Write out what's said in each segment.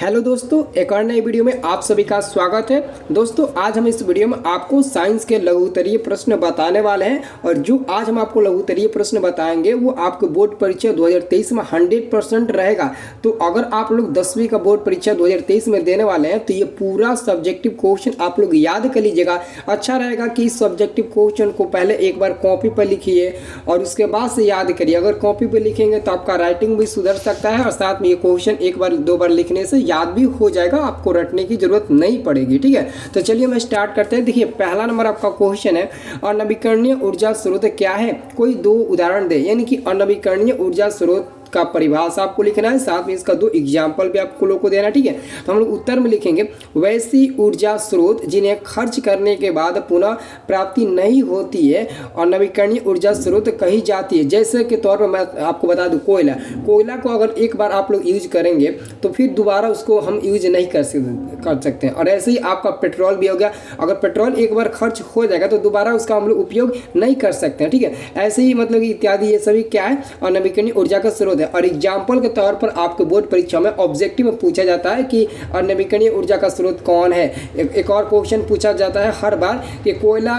Hello दोस्तों, एक और नई वीडियो में आप सभी का स्वागत है। दोस्तों आज हम इस वीडियो में आपको साइंस के लघुत्तरीय प्रश्न बताने वाले हैं और जो आज हम आपको लघुत्तरीय प्रश्न बताएंगे वो आपके बोर्ड परीक्षा 2023 में 100% रहेगा। तो अगर आप लोग 10वीं का बोर्ड परीक्षा 2023 में देने वाले हैं तो ये पूरा सब्जेक्टिव क्वेश्चन आप लोग याद कर लीजिएगा। अच्छा रहेगा कि इस सब्जेक्टिव क्वेश्चन को पहले एक बार कॉपी पर लिखिए और उसके बाद से याद करिए। अगर कॉपी पर लिखेंगे तो आपका राइटिंग भी सुधर सकता है और साथ में ये क्वेश्चन एक बार दो बार लिखने से याद भी हो जाएगा, आपको रटने की जरूरत नहीं पड़ेगी। ठीक है, तो चलिए हम स्टार्ट करते हैं। देखिए पहला नंबर आपका क्वेश्चन है, अनवीकरणीय ऊर्जा स्रोत क्या है? कोई दो उदाहरण दे। यानी कि अनवीकरणीय ऊर्जा स्रोत का परिभाषा आपको लिखना है, साथ में इसका दो एग्जाम्पल भी आपको लोग को देना है। ठीक है, तो हम लोग उत्तर में लिखेंगे वैसी ऊर्जा स्रोत जिन्हें खर्च करने के बाद पुनः प्राप्ति नहीं होती है और नवीकरणीय ऊर्जा स्रोत कही जाती है। जैसे के तौर पर मैं आपको बता दूं, कोयला को अगर एक बार आप लोग यूज करेंगे तो फिर दोबारा उसको हम यूज नहीं कर सकते हैं। और ऐसे ही आपका पेट्रोल भी हो गया, अगर पेट्रोल एक बार खर्च हो जाएगा तो दोबारा उसका हम लोग उपयोग नहीं कर सकते हैं। ठीक है, ऐसे ही मतलब इत्यादि ये सभी क्या है, अनवीकरणीय ऊर्जा का स्रोत है। और एग्जाम्पल के तौर पर आपके बोर्ड परीक्षा में ऑब्जेक्टिव में पूछा जाता है कि अनवीकरणीय ऊर्जा का स्रोत कौन है। एक और क्वेश्चन पूछा जाता है हर बार कि कोयला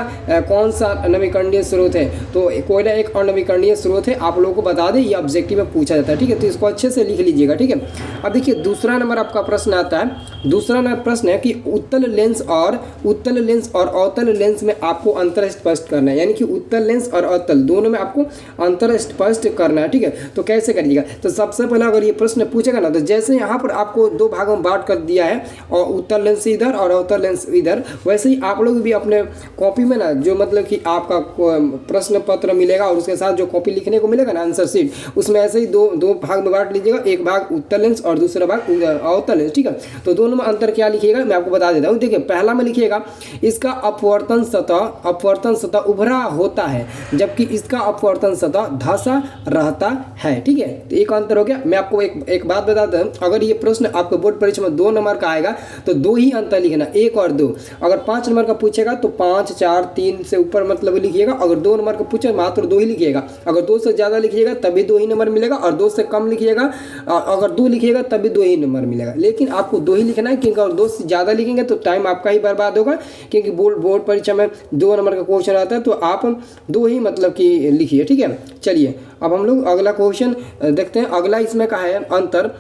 कौन सा अनवीकरणीय स्रोत है, तो कोयला एक अनवीकरणीय स्रोत है, आप लोगों को बता दें, ये ऑब्जेक्टिव में पूछा जाता है। ठीक है, तो इसको अच्छे से लिख लीजिएगा। ठीक है, अब देखिए दूसरा नंबर आपका प्रश्न आता है। दूसरा नंबर प्रश्न है कि उत्तल लेंस और अवतल लेंस में आपको अंतर स्पष्ट करना है। यानी कि उत्तल लेंस और अवतल दोनों में आपको अंतर स्पष्ट करना है। ठीक है, तो कैसे करिएगा? तो सबसे पहले अगर ये प्रश्न पूछेगा ना, तो जैसे यहाँ पर आपको दो भागों में बांट कर दिया है और उत्तल लेंस इधर और अवतल लेंस इधर, वैसे ही आप लोग भी अपने कॉपी में ना जो मतलब कि आपका प्रश्न पत्र मिलेगा और उसके साथ जो कॉपी लिखने को मिलेगा ना आंसर शीट, उसमें ऐसे ही दो भाग में बांट लीजिएगा, एक भाग उत्तल लेंस और दूसरा भाग अवतल लेंस। ठीक है, तो दोनों में अंतर क्या लिखिएगा मैं आपको बता देता हूँ। देखिए पहला में लिखिएगा इसका अपवर्तन सतह उभरा होता है जबकि इसका अपवर्तन सतह धंसा रहता है। ठीक है, तो एक अंतर हो गया। मैं आपको एक बात बताता हूँ, अगर ये प्रश्न आपके बोर्ड परीक्षा में 2 नंबर का आएगा तो दो ही अंतर लिखना, 1 और 2। अगर 5 नंबर का पूछेगा तो 5, 4, 3 से ऊपर मतलब लिखिएगा। अगर 2 नंबर का पूछे मात्र 2 ही लिखिएगा। अगर 2 से ज़्यादा लिखिएगा तभी 2 ही नंबर मिलेगा और 2 से कम लिखिएगा, अगर 2 लिखिएगा तभी 2 ही नंबर मिलेगा। लेकिन आपको 2 ही लिखना है, क्योंकि अगर 2 से ज़्यादा लिखेंगे तो टाइम आपका ही बर्बाद होगा, क्योंकि बोर्ड परीक्षा में 2 नंबर का क्वेश्चन आता है, तो आप 2 ही मतलब कि लिखिए। ठीक है, चलिए अब हम लोग अगला क्वेश्चन देखते हैं। अगला इसमें कहा है अंतर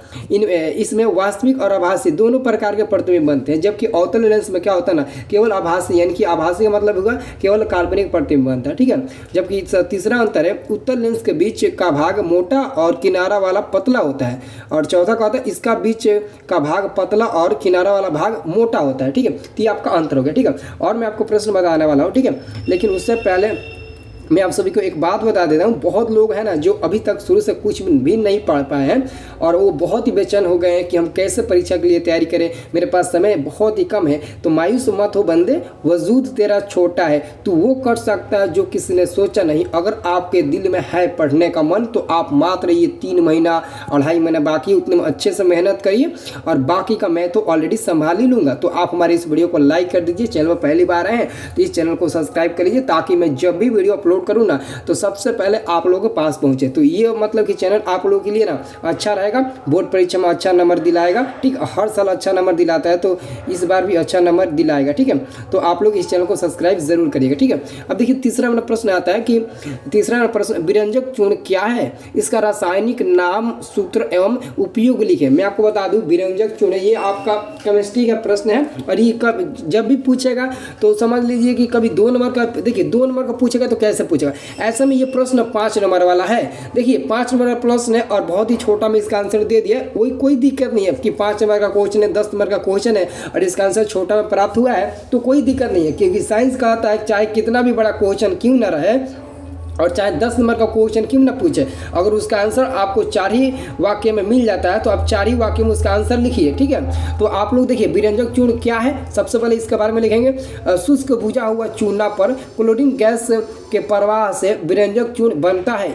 इसमें वास्तविक और आभासी दोनों प्रकार के प्रतिबिंब बनते हैं, जबकि अवतल लेंस में क्या होता है ना, केवल आभासी, यानी कि आभासी का मतलब होगा केवल काल्पनिक प्रतिबिंब बनता है। ठीक है, जबकि तीसरा अंतर है उत्तल लेंस के बीच का भाग मोटा और किनारा वाला पतला होता है और चौथा का होता है इसका बीच का भाग पतला और किनारा वाला भाग मोटा होता है। ठीक है, तो ये आपका अंतर हो गया। ठीक है, और मैं आपको प्रश्न बताने वाला हूँ। ठीक है, लेकिन उससे पहले मैं आप सभी को एक बात बता देता हूँ, बहुत लोग हैं ना जो अभी तक शुरू से कुछ भी नहीं पढ़ पाए हैं और वो बहुत ही बेचैन हो गए हैं कि हम कैसे परीक्षा के लिए तैयारी करें, मेरे पास समय बहुत ही कम है। तो मायूस मत हो बंदे, वजूद तेरा छोटा है, तू वो कर सकता है जो किसी ने सोचा नहीं। अगर आपके दिल में है पढ़ने का मन तो आप मात्र ये 3 महीना 2.5 महीना बाकी उतने में अच्छे से मेहनत करिए और बाकी का मैं तो ऑलरेडी संभाल ही लूँगा। तो आप हमारे इस वीडियो को लाइक कर दीजिए, चैनल पर पहली बार आए हैं तो इस चैनल को सब्सक्राइब कर लीजिए ताकि मैं जब भी वीडियो अपलोड करूँ ना तो सबसे पहले आप लोगों के पास पहुंचे। तो ये मतलब कि चैनल आप लोगों के लिए ना अच्छा रहेगा, बोर्ड परीक्षा में अच्छा नंबर दिलाएगा। ठीक, हर साल अच्छा नंबर दिलाता है तो इस बार भी अच्छा नंबर दिलाएगा। ठीक है, तो आप लोग इस चैनल को सब्सक्राइब जरूर करिएगा। ठीक है, अब देखिए तीसरा नंबर प्रश्न आता है कि तीसरा प्रश्न विरंजक चूर्ण क्या है, इसका रासायनिक नाम, सूत्र एवं उपयोग लिखे। मैं आपको बता दूं विरंजक चूर्ण ये आपका केमिस्ट्री का प्रश्न है और ये जब भी पूछेगा तो समझ लीजिए कि कभी 2 नंबर का, देखिए 2 नंबर का पूछेगा तो कैसे पूछेगा, ऐसे में ये प्रश्न 5 नंबर वाला है। देखिए 5 नंबर का प्रश्न है और बहुत ही छोटा में इसका आंसर दे दिया, कोई दिक्कत नहीं है कि 5 नंबर का क्वेश्चन है, 10 नंबर का क्वेश्चन है और इसका आंसर छोटा में प्राप्त हुआ है तो कोई दिक्कत नहीं है, क्योंकि साइंस का आता है चाहे कितना भी बड़ा क्वेश्चन क्यों ना रहे और चाहे 10 नंबर का क्वेश्चन क्यों ना पूछे, अगर उसका आंसर आपको 4 ही वाक्य में मिल जाता है तो आप 4 ही वाक्य में उसका आंसर लिखिए। ठीक है, तो आप लोग देखिए विरंजक चूर्ण क्या है, सबसे पहले इसके बारे में लिखेंगे। शुष्क बुझा हुआ चूना पर क्लोरीन गैस के प्रवाह से विरंजक चूर्ण बनता है।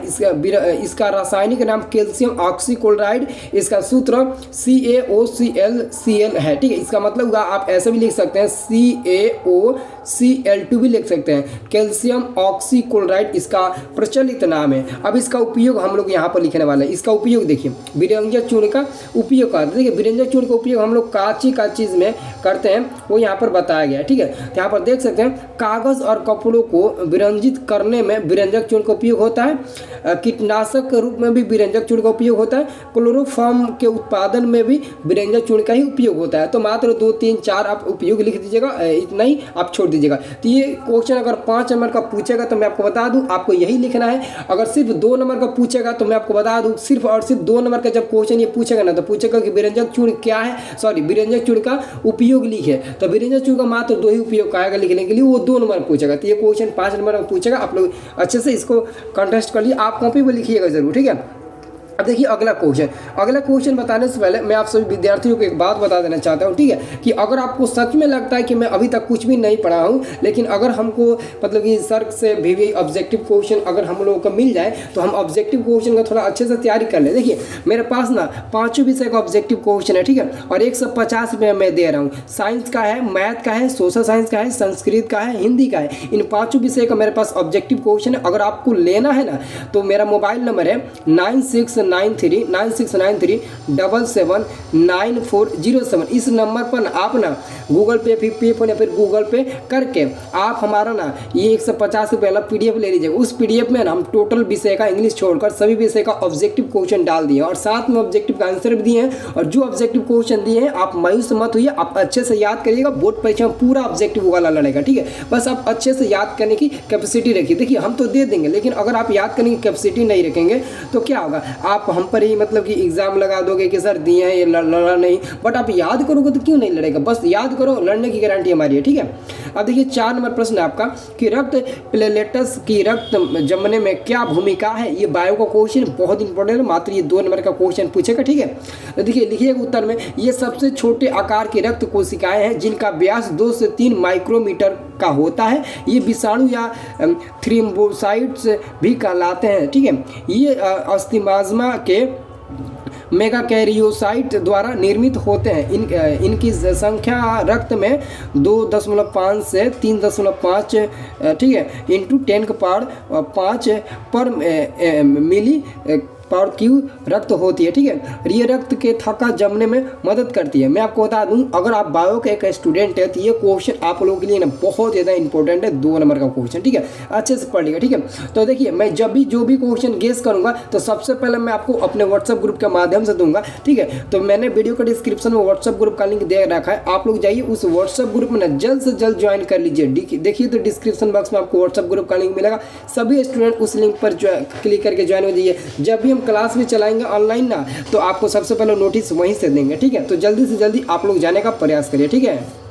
इसका रासायनिक नाम कैल्शियम ऑक्सीक्लोराइड, इसका सूत्र CaOClCl है। ठीक है, इसका मतलब होगा आप ऐसे भी लिख सकते हैं CaOCl2 भी लिख सकते हैं। कैल्शियम ऑक्सीक्लोराइड इसका प्रचलित नाम है। अब इसका उपयोग हम लोग यहाँ पर लिखने वाले हैं। इसका उपयोग देखिए, विरंजक चूर्ण का उपयोग करते हैं। देखिए विरंजक चूर्ण का उपयोग हम लोग का चीज़ में करते हैं, वो यहाँ पर बताया गया है। ठीक है, यहाँ पर देख सकते हैं कागज़ और कपड़ों को विरंजित करने में विरंजक चूर्ण का उपयोग होता है। कीटनाशक के रूप में भी विरंजक चूर्ण का उपयोग होता है। क्लोरोफॉर्म के उत्पादन में भी विरंजक चूर्ण का ही उपयोग होता है। तो मात्र 2, 3, 4 आप उपयोग लिख दीजिएगा, इतना ही आप छोड़ दीजिएगा। तो ये क्वेश्चन अगर 5 नंबर का पूछेगा तो मैं आपको बता दूं आपको यही लिखना है। अगर सिर्फ 2 नंबर का पूछेगा तो मैं आपको बता दूं सिर्फ और सिर्फ 2 नंबर का जब क्वेश्चन ये पूछेगा ना तो पूछेगा कि विरंजक चूर्ण क्या है, सॉरी विरंजक चूर्ण का उपयोग लिखे। तो विरंजक चूर्ण का मात्र 2 ही उपयोग आएगा लिखने के लिए, वो 2 नंबर पूछेगा। तो ये क्वेश्चन 5 नंबर में पूछेगा। आप लोग अच्छे से इसको कंटेस्ट कर लिए, आप कॉपी में लिखिएगा जरूर। ठीक है, अब देखिए अगला क्वेश्चन बताने से पहले मैं आप सभी विद्यार्थियों को एक बात बता देना चाहता हूँ। ठीक है, कि अगर आपको सच में लगता है कि मैं अभी तक कुछ भी नहीं पढ़ा हूँ, लेकिन अगर हमको मतलब कि सर से भी ऑब्जेक्टिव क्वेश्चन अगर हम लोगों को मिल जाए तो हम ऑब्जेक्टिव क्वेश्चन का थोड़ा अच्छे से तैयारी कर ले। देखिए मेरे पास ना 5 विषय का ऑब्जेक्टिव क्वेश्चन है। ठीक है, और 150 रुपये मैं दे रहा हूँ। साइंस का है, मैथ का है, सोशल साइंस का है, संस्कृत का है, हिंदी का है। इन 5 विषय का मेरे पास ऑब्जेक्टिव क्वेश्चन है। अगर आपको लेना है ना तो मेरा मोबाइल नंबर है 9693779407। इस नंबर पर आप ना गूगल पे, पेपल या फिर गूगल पे करके आप हमारा ना ये 150 रुपये वाला PDF ले लीजिएगा। उस PDF में ना हम टोटल विषय का इंग्लिश छोड़कर सभी विषय का ऑब्जेक्टिव क्वेश्चन डाल दिए और साथ में ऑब्जेक्टिव का आंसर भी दिए हैं। और जो ऑब्जेक्टिव क्वेश्चन दिए हैं आप मायूस मत होइए, आप अच्छे से याद करिएगा। बोर्ड परीक्षा में पूरा ऑब्जेक्टिव वाला लड़ेगा। ठीक है, बस आप अच्छे से याद करने की कैपेसिटी रखिए। देखिए हम तो दे देंगे, लेकिन अगर आप याद करने की कैपेसिटी नहीं रखेंगे तो क्या होगा, आप हम पर ही मतलब कि एग्जाम लगा दोगे कि सर दिए हैं ये लड़ा नहीं। बट आप याद करोगे तो क्यों नहीं लड़ेगा, बस याद करो, लड़ने की गारंटी हमारी है। ठीक है, अब देखिए 4 नंबर प्रश्न है आपका कि रक्त प्लेटलेट्स की रक्त जमने में क्या भूमिका है। ये बायो का क्वेश्चन बहुत इंपॉर्टेंट है, मात्र ये 2 नंबर का क्वेश्चन पूछेगा। ठीक है, तो देखिए लिखिएगा उत्तर में, ये सबसे छोटे आकार की रक्त कोशिकाएं हैं जिनका व्यास 2 से 3 माइक्रोमीटर का होता है। ये विषाणु या थ्रोम्बोसाइट्स भी कहलाते हैं। ठीक है, ये अस्थिमाज्मा के मेगाकैरियोसाइट द्वारा निर्मित होते हैं। इनकी संख्या रक्त में 2.5 से 3.5 ठीक है इंटू 10⁵ पर मिली पावर क्यू रक्त होती है। ठीक है, ये रक्त के थक्का जमने में मदद करती है। मैं आपको बता दूं अगर आप बायो के एक स्टूडेंट है तो ये क्वेश्चन आप लोगों के लिए ना बहुत ज़्यादा इंपॉर्टेंट है, 2 नंबर का क्वेश्चन। ठीक है, अच्छे से पढ़ लिएगा। ठीक है, तो देखिए मैं जब भी जो भी क्वेश्चन गेस करूंगा तो सबसे पहले मैं आपको अपने व्हाट्सएप ग्रुप के माध्यम से दूंगा। ठीक है, तो मैंने वीडियो के डिस्क्रिप्शन में व्हाट्सएप ग्रुप का लिंक दे रखा है, आप लोग जाइए उस व्हाट्सएप ग्रुप में ना जल्द से जल्द ज्वाइन कर लीजिए। देखिए तो डिस्क्रिप्शन बॉक्स में आपको व्हाट्सएप ग्रुप का लिंक मिलेगा, सभी स्टूडेंट उस लिंक पर क्लिक करके ज्वाइन हो जाइए। जब भी हम क्लास में चलाएंगे ऑनलाइन ना तो आपको सबसे पहले नोटिस वहीं से देंगे। ठीक है, तो जल्दी से जल्दी आप लोग जाने का प्रयास करिए। ठीक है।